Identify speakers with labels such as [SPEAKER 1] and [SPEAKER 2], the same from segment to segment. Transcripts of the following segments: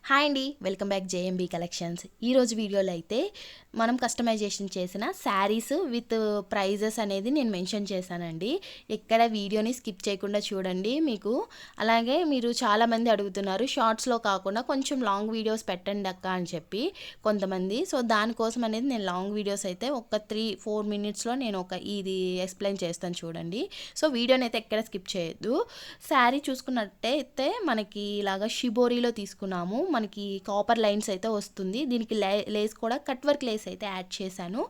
[SPEAKER 1] Hi అండి, welcome back JMB collections. ఈరోజు వీడియోలో అయితే మనం కస్టమైజేషన్ చేసిన శారీస్ విత్ ప్రైజెస్ అనేది నేను మెన్షన్ చేశానండి. ఎక్కడ వీడియోని స్కిప్ చేయకుండా చూడండి. మీకు అలాగే మీరు చాలామంది అడుగుతున్నారు షార్ట్స్లో కాకుండా కొంచెం లాంగ్ వీడియోస్ పెట్టండి అక్క అని చెప్పి కొంతమంది. సో దానికోసం అనేది నేను లాంగ్ వీడియోస్ అయితే ఒక 3-4 మినిట్స్లో నేను ఇది ఎక్స్ప్లెయిన్ చేస్తాను చూడండి. సో వీడియోని అయితే ఎక్కడ స్కిప్ చేయొద్దు. శారీ చూసుకున్నట్టయితే మనకి ఇలాగా షిబోరీలో తీసుకున్నాము. మనకి కాపర్ లైన్స్ అయితే వస్తుంది. దీనికి లేస్ కూడా కట్ వర్క్ లేస్ అయితే యాడ్ చేశాను.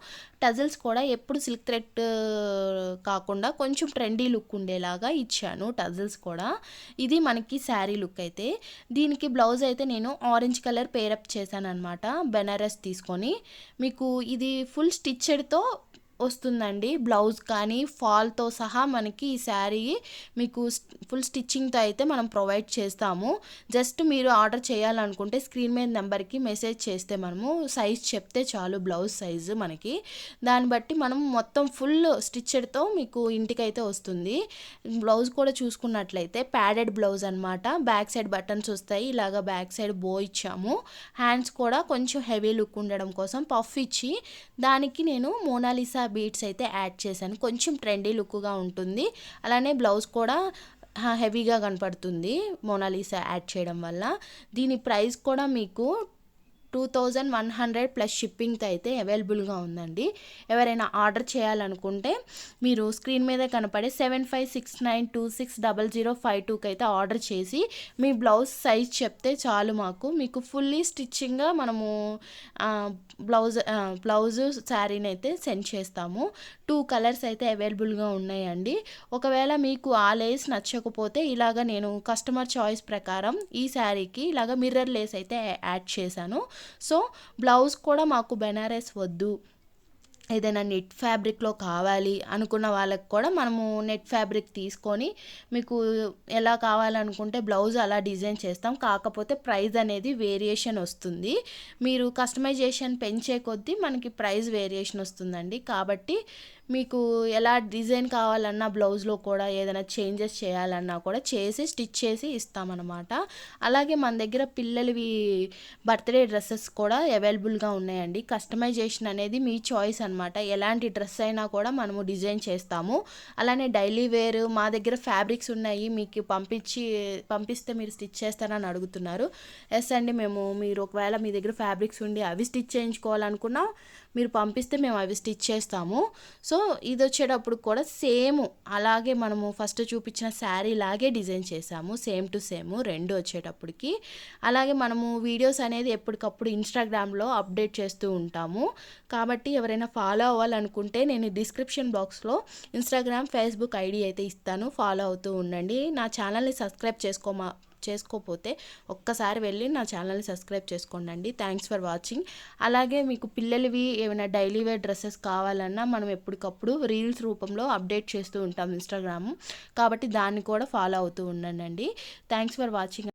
[SPEAKER 1] టజిల్స్ కూడా ఎప్పుడు సిల్క్ థ్రెడ్ కాకుండా కొంచెం ట్రెండీ లుక్ ఉండేలాగా ఇచ్చాను టజిల్స్ కూడా. ఇది మనకి శారీ లుక్ అయితే. దీనికి బ్లౌజ్ అయితే నేను ఆరెంజ్ కలర్ పేరప్ చేశాను అనమాట, బెనారస్ తీసుకొని. మీకు ఇది ఫుల్ స్టిచ్చెడ్తో వస్తుందండి. బ్లౌజ్ కానీ ఫాల్తో సహా మనకి ఈ శారీ మీకు ఫుల్ స్టిచ్చింగ్తో అయితే మనం ప్రొవైడ్ చేస్తాము. జస్ట్ మీరు ఆర్డర్ చేయాలనుకుంటే స్క్రీన్ మీద నెంబర్కి మెసేజ్ చేస్తే మనము సైజ్ చెప్తే చాలు, బ్లౌజ్ సైజు మనకి. దాన్ని బట్టి మనం మొత్తం ఫుల్ స్టిచ్చెడ్తో మీకు ఇంటికైతే వస్తుంది. బ్లౌజ్ కూడా చూసుకున్నట్లయితే ప్యాడెడ్ బ్లౌజ్ అనమాట. బ్యాక్ సైడ్ బటన్స్ వస్తాయి, ఇలాగ బ్యాక్ సైడ్ బో ఇచ్చాము. హ్యాండ్స్ కూడా కొంచెం హెవీ లుక్ ఉండడం కోసం పఫ్ ఇచ్చి దానికి నేను మోనాలిసా బీడ్స్ అయితే యాడ్ చేశాను. కొంచెం ట్రెండీ లుక్గా ఉంటుంది. అలానే బ్లౌజ్ కూడా హెవీగా కనపడుతుంది మోనాలిసా యాడ్ చేయడం వల్ల. దీని ప్రైస్ కూడా మీకు 2100 ప్లస్ షిప్పింగ్తో అయితే అవైలబుల్గా ఉందండి. ఎవరైనా ఆర్డర్ చేయాలనుకుంటే మీరు స్క్రీన్ మీద కనపడే 7569260052కి అయితే ఆర్డర్ చేసి మీ బ్లౌజ్ సైజ్ చెప్తే చాలు మాకు. మీకు ఫుల్లీ స్టిచ్చింగ్గా మనము బ్లౌజ్ శారీని అయితే సెండ్ చేస్తాము. 2 కలర్స్ అయితే అవైలబుల్గా ఉన్నాయండి. ఒకవేళ మీకు ఆ లేస్ నచ్చకపోతే ఇలాగ నేను కస్టమర్ చాయిస్ ప్రకారం ఈ శారీకి ఇలాగ మిర్రర్ లేస్ అయితే యాడ్ చేశాను. సో బ్లౌజ్ కూడా మాకు బెనారస్ వద్దు, ఏదైనా నెట్ ఫ్యాబ్రిక్లో కావాలి అనుకున్న వాళ్ళకి కూడా మనము నెట్ ఫ్యాబ్రిక్ తీసుకొని మీకు ఎలా కావాలనుకుంటే బ్లౌజ్ అలా డిజైన్ చేస్తాం. కాకపోతే ప్రైస్ అనేది వేరియేషన్ వస్తుంది. మీరు కస్టమైజేషన్ పెంచే కొద్దీ మనకి ప్రైస్ వేరియేషన్ వస్తుందండి. కాబట్టి మీకు ఎలా డిజైన్ కావాలన్నా బ్లౌజ్లో కూడా ఏదైనా చేంజెస్ చేయాలన్నా కూడా చేసి స్టిచ్ చేసి ఇస్తామన్నమాట. అలాగే మన దగ్గర పిల్లలవి బర్త్డే డ్రెస్సెస్ కూడా అవైలబుల్గా ఉన్నాయండి. కస్టమైజేషన్ అనేది మీ చాయిస్ అనమాట. ఎలాంటి డ్రెస్ అయినా కూడా మనము డిజైన్ చేస్తాము. అలానే డైలీ వేర్ మా దగ్గర ఫ్యాబ్రిక్స్ ఉన్నాయి, మీకు పంపిస్తే మీరు స్టిచ్ చేస్తారని అడుగుతున్నారు. ఎస్ అండి, మీరు ఒకవేళ మీ దగ్గర ఫ్యాబ్రిక్స్ ఉండి అవి స్టిచ్ చేయించుకోవాలనుకున్నా మీరు పంపిస్తే మేము అవి స్టిచ్ చేస్తాము. సో ఇది వచ్చేటప్పుడు కూడా సేమ్ అలాగే మనము ఫస్ట్ చూపించిన శారీ లాగే డిజైన్ చేసాము, సేమ్ టు సేమ్ రెండు వచ్చేటప్పటికి. అలాగే మనము వీడియోస్ అనేది ఎప్పటికప్పుడు ఇన్స్టాగ్రామ్లో అప్డేట్ చేస్తూ ఉంటాము. కాబట్టి ఎవరైనా ఫాలో అవ్వాలనుకుంటే నేను డిస్క్రిప్షన్ బాక్స్లో ఇన్స్టాగ్రామ్, ఫేస్బుక్ ఐడి అయితే ఇస్తాను, ఫాలో అవుతూ ఉండండి. నా ఛానల్ని సబ్స్క్రైబ్ చేసుకోకపోతే ఒక్కసారి వెళ్ళి నా ఛానల్ని సబ్స్క్రైబ్ చేసుకోండి. Thanks for watching. అలాగే మీకు పిల్లలవి ఏమైనా డైలీ వేర్ డ్రెస్సెస్ కావాలన్నా మనం ఎప్పటికప్పుడు రీల్స్ రూపంలో అప్డేట్ చేస్తూ ఉంటాం ఇన్స్టాగ్రామ్. కాబట్టి దాన్ని కూడా ఫాలో అవుతూ ఉండండి. Thanks for watching.